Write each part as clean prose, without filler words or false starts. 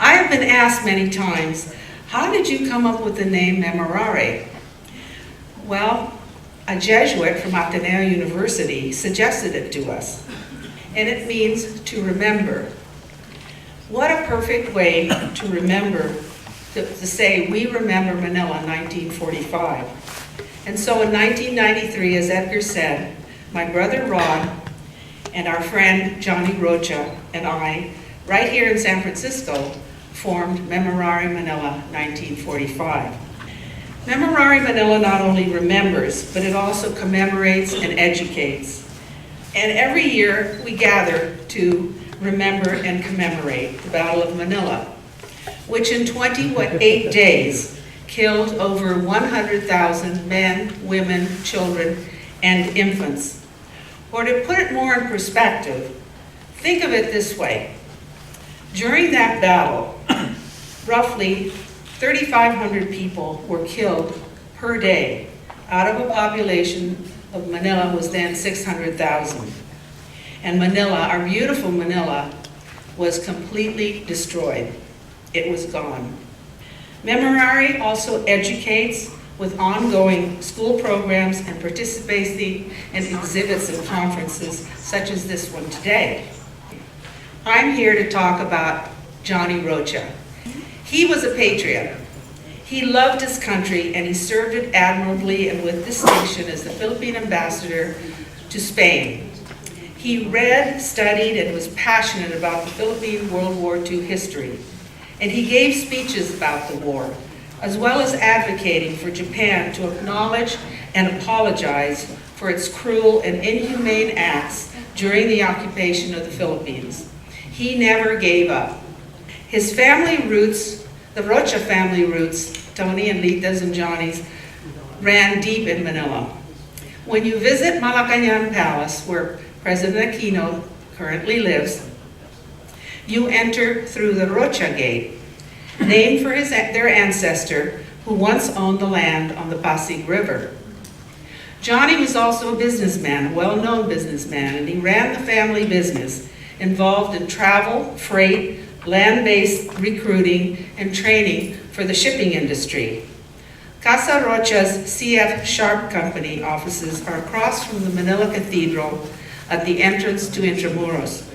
I have been asked many times, how did you come up with the name Memorare? Well, a Jesuit from Ateneo University suggested it to us, and it means to remember. What a perfect way to remember, to say we remember Manila 1945. And so in 1993, as Edgar said, my brother Rod and our friend Johnny Rocha and I, right here in San Francisco, formed Memorare Manila 1945. Memorare Manila not only remembers, but it also commemorates and educates. And every year we gather to remember and commemorate the Battle of Manila, which in 28 days killed over 100,000 men, women, children, and infants. Or to put it more in perspective, think of it this way. During that battle, roughly 3,500 people were killed per day out of a population of Manila was then 600,000. And Manila, our beautiful Manila, was completely destroyed. It was gone. Memorare also educates with ongoing school programs and participating in exhibits and conferences such as this one today. I'm here to talk about Johnny Rocha. He was a patriot. He loved his country and he served it admirably and with distinction as the Philippine ambassador to Spain. He read, studied, and was passionate about the Philippine World War II history. And he gave speeches about the war, as well as advocating for Japan to acknowledge and apologize for its cruel and inhumane acts during the occupation of the Philippines. He never gave up. His family roots, the Rocha family roots, Tony and Lita's and Johnny's, ran deep in Manila. When you visit Malacañang Palace, where President Aquino currently lives, you enter through the Rocha Gate, named for their ancestor who once owned the land on the Pasig River. Johnny was also a businessman, a well-known businessman, and he ran the family business involved in travel, freight, land-based recruiting, and training for the shipping industry. Casa Rocha's CF Sharp Company offices are across from the Manila Cathedral at the entrance to Intramuros.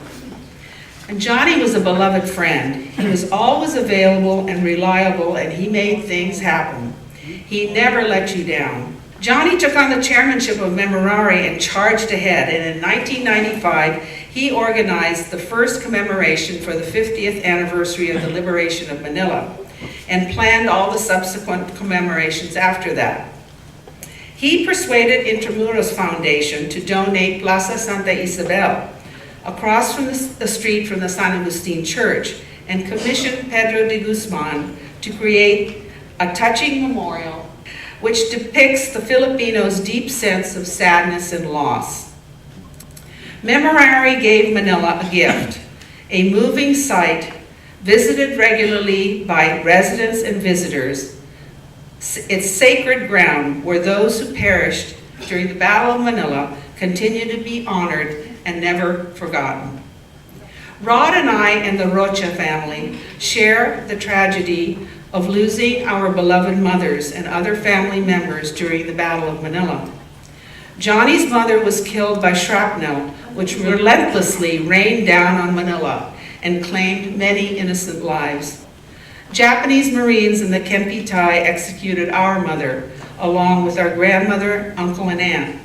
And Johnny was a beloved friend. He was always available and reliable, and he made things happen. He never let you down. Johnny took on the chairmanship of Memorare and charged ahead, and in 1995, he organized the first commemoration for the 50th anniversary of the liberation of Manila, and planned all the subsequent commemorations after that. He persuaded Intramuros Foundation to donate Plaza Santa Isabel, across from the street from the San Agustin Church, and commissioned Pedro de Guzman to create a touching memorial which depicts the Filipinos' deep sense of sadness and loss. Memorare gave Manila a gift, a moving site visited regularly by residents and visitors. It's sacred ground where those who perished during the Battle of Manila continue to be honored and never forgotten. Rod and I and the Rocha family share the tragedy of losing our beloved mothers and other family members during the Battle of Manila. Johnny's mother was killed by shrapnel, which relentlessly rained down on Manila and claimed many innocent lives. Japanese Marines in the Kempitai executed our mother, along with our grandmother, uncle, and aunt.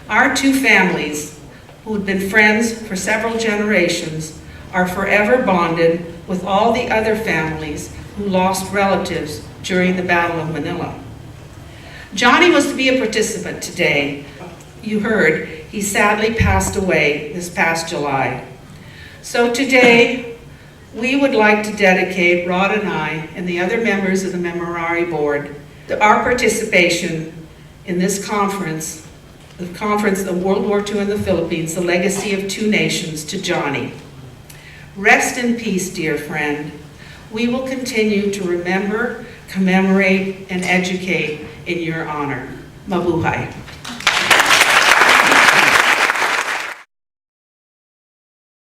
Our two families, who had been friends for several generations, are forever bonded with all the other families who lost relatives during the Battle of Manila. Johnny was to be a participant today. You heard, he sadly passed away this past July. So today, we would like to dedicate, Rod and I, and the other members of the Memorare Board, to our participation in this conference, the Conference of World War II in the Philippines, the Legacy of Two Nations, to Johnny. Rest in peace, dear friend. We will continue to remember, commemorate, and educate in your honor. Mabuhay.